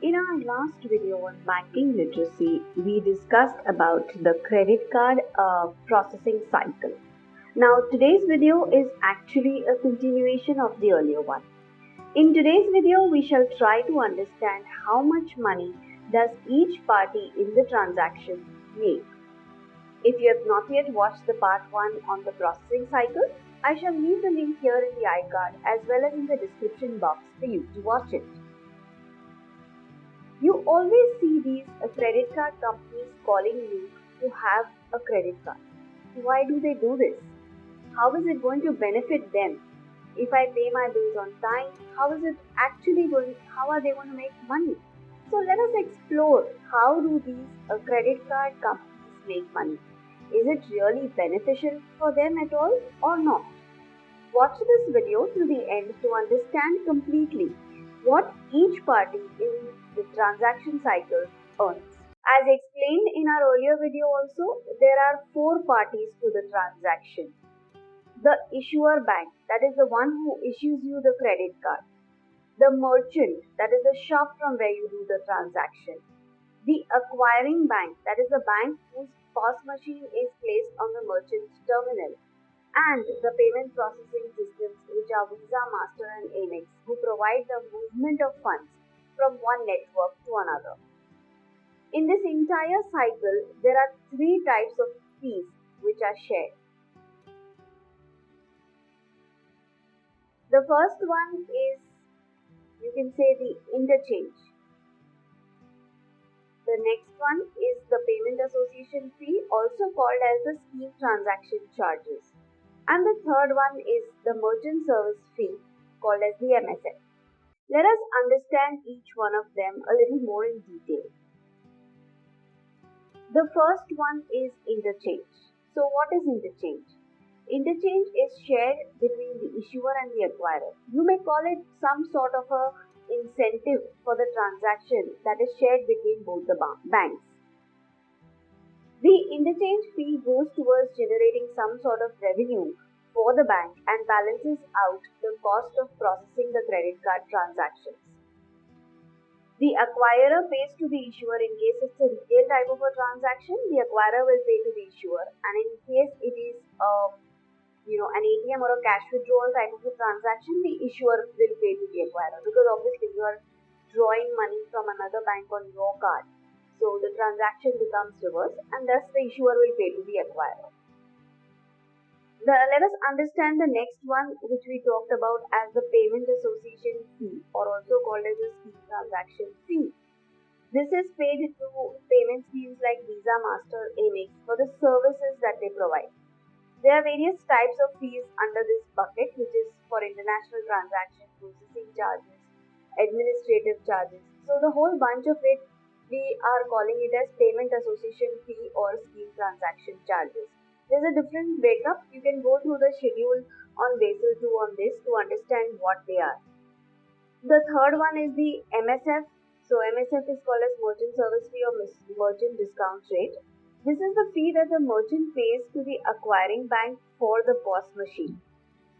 In our last video on banking literacy, we discussed about the credit card processing cycle. Now, today's video is actually a continuation of the earlier one. In today's video, we shall try to understand how much money does each party in the transaction make. If you have not yet watched the part 1 on the processing cycle, I shall leave the link here in the iCard as well as in the description box for you to watch it. You always see these credit card companies calling you to have a credit card. Why do they do this? How is it going to benefit them? If I pay my bills on time, how are they going to make money? So let us explore how do these credit card companies make money. Is it really beneficial for them at all or not? Watch this video till the end to understand completely what each party in the transaction cycle earns. As explained in our earlier video also, there are 4 parties to the transaction. The issuer bank, that is the one who issues you the credit card. The merchant, that is the shop from where you do the transaction. The acquiring bank, that is the bank whose POS machine is placed on the merchant's terminal. And the payment processing systems, which are Visa, Master and Amex, who provide the movement of funds from one network to another. In this entire cycle, there are 3 types of fees which are shared. The first one is, you can say, the interchange. The next one is the payment association fee, also called as the scheme transaction charges. And the third one is the merchant service fee, called as the MSF. Let us understand each one of them a little more in detail. The first one is interchange. So what is interchange? Interchange is shared between the issuer and the acquirer. You may call it some sort of a incentive for the transaction that is shared between both the banks. The interchange fee goes towards generating some sort of revenue for the bank and balances out the cost of processing the credit card transactions. The acquirer pays to the issuer in case it's a retail type of a transaction. The acquirer will pay to the issuer, and in case it is an ATM or a cash withdrawal type of a transaction, the issuer will pay to the acquirer, because obviously you are drawing money from another bank on your card. So the transaction becomes reverse, and thus the issuer will pay to the acquirer. Let us understand the next one, which we talked about as the payment association fee, or also called as the scheme transaction fee. This is paid to payment schemes like Visa, Master, Amex for the services that they provide. There are various types of fees under this bucket, which is for international transaction processing charges, administrative charges. So the whole bunch of it, we are calling it as payment association fee or scheme transaction charges. There's a different breakup. You can go through the schedule on Basel 2 on this to understand what they are. The third one is the MSF. So MSF is called as merchant service fee or merchant discount rate. This is the fee that the merchant pays to the acquiring bank for the POS machine.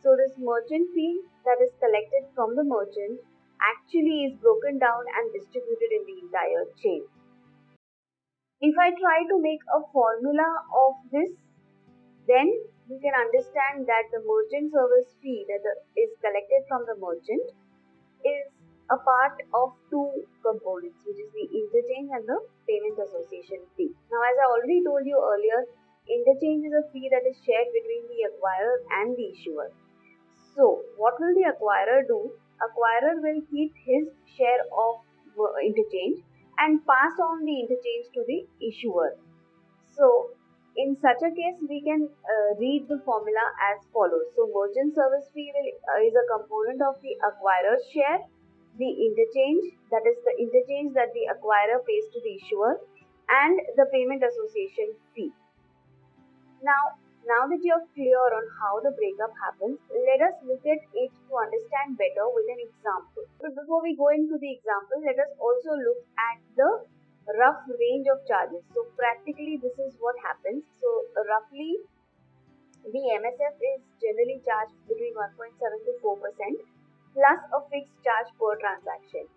So this merchant fee that is collected from the merchant actually is broken down and distributed in the entire chain. If I try to make a formula of this, then you can understand that the merchant service fee that is collected from the merchant is a part of 2 components, which is the interchange and the payment association fee. Now, as I already told you earlier, interchange is a fee that is shared between the acquirer and the issuer. So, what will the acquirer do? Acquirer will keep his share of interchange and pass on the interchange to the issuer. So, in such a case, we can read the formula as follows. So, merchant service fee is a component of the acquirer's share. The interchange, that is the interchange that the acquirer pays to the issuer, and the payment association fee. Now that you are clear on how the breakup happens, let us look at it to understand better with an example. But before we go into the example, let us also look at the rough range of charges. So practically this is what happens. So roughly the MSF is generally charged between 1.7 to 4% plus a fixed charge per transaction.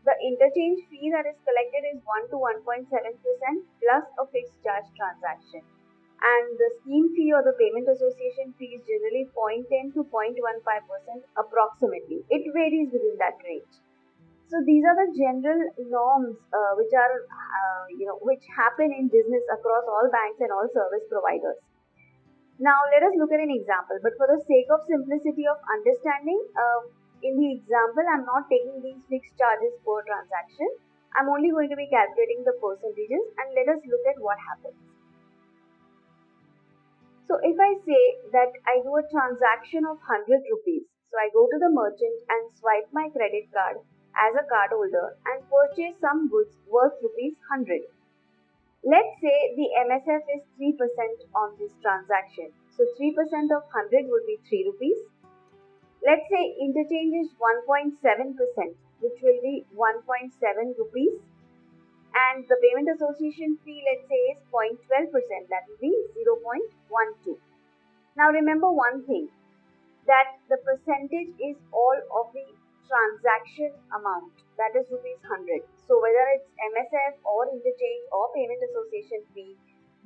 The interchange fee that is collected is 1 to 1.7% plus a fixed charge transaction. And the scheme fee or the payment association fee is generally 0.10 to 0.15% approximately. It varies within that range. So these are the general norms which are which happen in business across all banks and all service providers. Now let us look at an example, but for the sake of simplicity of understanding, in the example I'm not taking these fixed charges per transaction. I'm only going to be calculating the percentages, and let us look at what happens. So if I say that I do a transaction of 100 rupees, so I go to the merchant and swipe my credit card as a cardholder and purchase some goods worth rupees 100. Let's say the MSF is 3% on this transaction. So 3% of 100 would be 3 rupees. Let's say interchange is 1.7%, which will be 1.7 rupees. And the payment association fee, let's say, is 0.12%, that will be 0.12. Now remember one thing, that the percentage is all of the transaction amount, that is rupees 100. So whether it's MSF or interchange or payment association fee,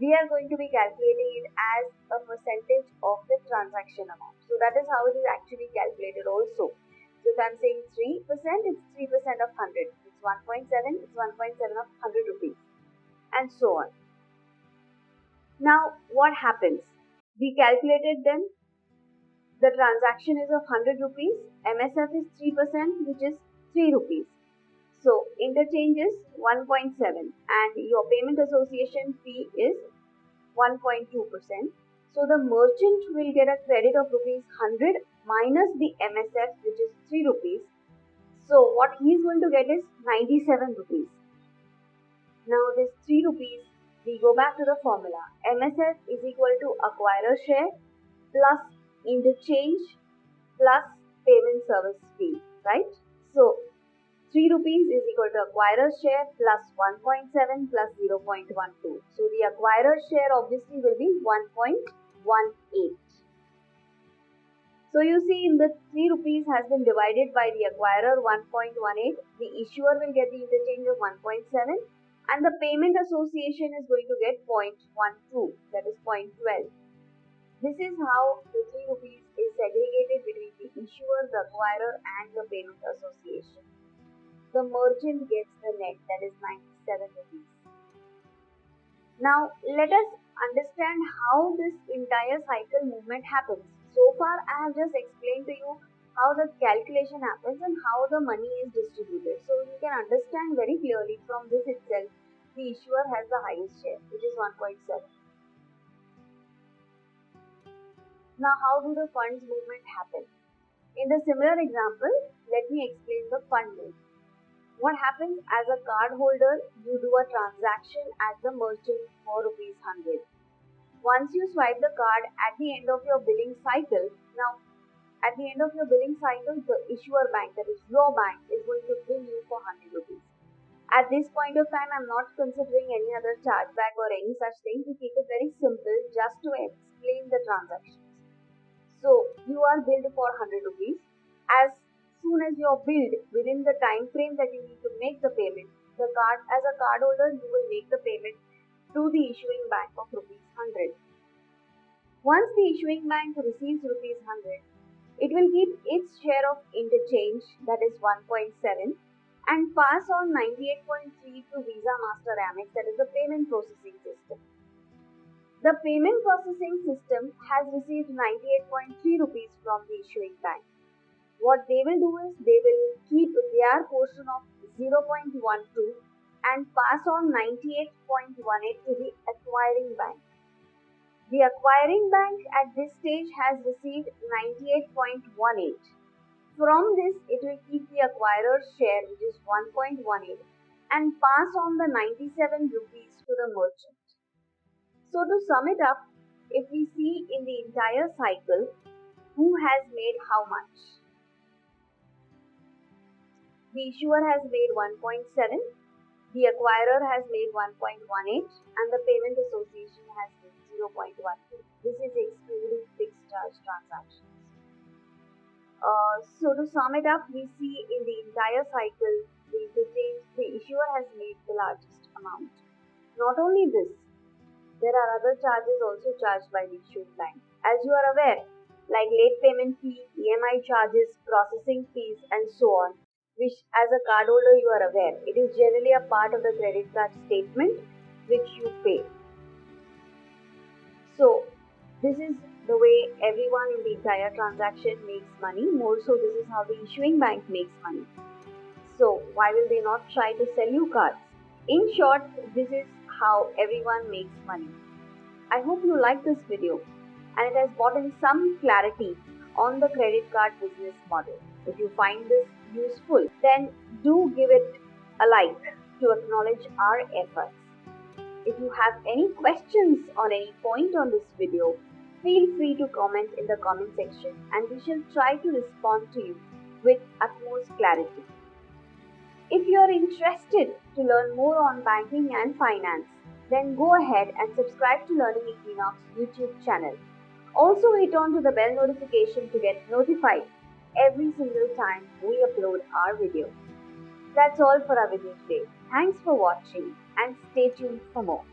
we are going to be calculating it as a percentage of the transaction amount. So that is how it is actually calculated also. So if I'm saying 3%, it's 3% of 100. It's 1.7, it's 1.7 of 100 rupees, and so on. Now what happens? We calculated them. The transaction is of 100 rupees, MSF is 3%, which is 3 rupees. So interchange is 1.7 and your payment association fee is 1.2%. So the merchant will get a credit of rupees 100 minus the MSF, which is 3 rupees. So what he is going to get is 97 rupees. Now this 3 rupees, we go back to the formula. MSF is equal to acquirer share plus interchange plus payment service fee, right? So 3 rupees is equal to acquirer share plus 1.7 plus 0.12. So the acquirer share obviously will be 1.18. So you see, in the 3 rupees has been divided by the acquirer 1.18, the issuer will get the interchange of 1.7 and the payment association is going to get 0.12, that is 0.12. This is how the 3 rupees is segregated between the issuer, the acquirer and the payment association. The merchant gets the net, that is 97 rupees. Now let us understand how this entire cycle movement happens. So far I have just explained to you how the calculation happens and how the money is distributed. So you can understand very clearly from this itself, the issuer has the highest share, which is 1.7. Now how do the funds movement happen? In the similar example, let me explain the fund move. What happens? As a card holder, you do a transaction at the merchant for rupees 100. Once you swipe the card at the end of your billing cycle, now at the end of your billing cycle, the issuer bank, that is your bank, is going to bill you for 100 rupees. At this point of time, I'm not considering any other chargeback or any such thing, to keep it very simple just to explain the transactions. So you are billed for 100 rupees. As soon as you are billed, within the time frame that you need to make the payment, the card, as a card holder, you will make the payment to the issuing bank of rupees 100. Once the issuing bank receives rupees 100, it will keep its share of interchange, that is 1.7, and pass on 98.3 to Visa, Master, Amex, that is the payment processing system. The payment processing system has received 98.3 rupees from the issuing bank. What they will do is, they will keep their portion of 0.12 and pass on 98.18 to the acquiring bank. The acquiring bank at this stage has received 98.18. From this, it will keep the acquirer's share, which is 1.18, and pass on the 97 rupees to the merchant. So to sum it up, if we see in the entire cycle, who has made how much? The issuer has made 1.7, the acquirer has made 1.18, and the payment association has made 0.12. This is excluding fixed charge transactions. So to sum it up, we see in the entire cycle, the interchange, the issuer has made the largest amount. Not only this, there are other charges also charged by the issuing bank. As you are aware, like late payment fee, EMI charges, processing fees, and so on, which as a cardholder you are aware, it is generally a part of the credit card statement which you pay. So, this is the way everyone in the entire transaction makes money. More so, this is how the issuing bank makes money. So, why will they not try to sell you cards? In short, this is how everyone makes money. I hope you like this video and it has brought in some clarity on the credit card business model. If you find this useful, then do give it a like to acknowledge our efforts. If you have any questions on any point on this video, feel free to comment in the comment section and we shall try to respond to you with utmost clarity. If you are interested to learn more on banking and finance, then go ahead and subscribe to Learning Equinox YouTube channel. Also hit on to the bell notification to get notified every single time we upload our video. That's all for our video today. Thanks for watching and stay tuned for more.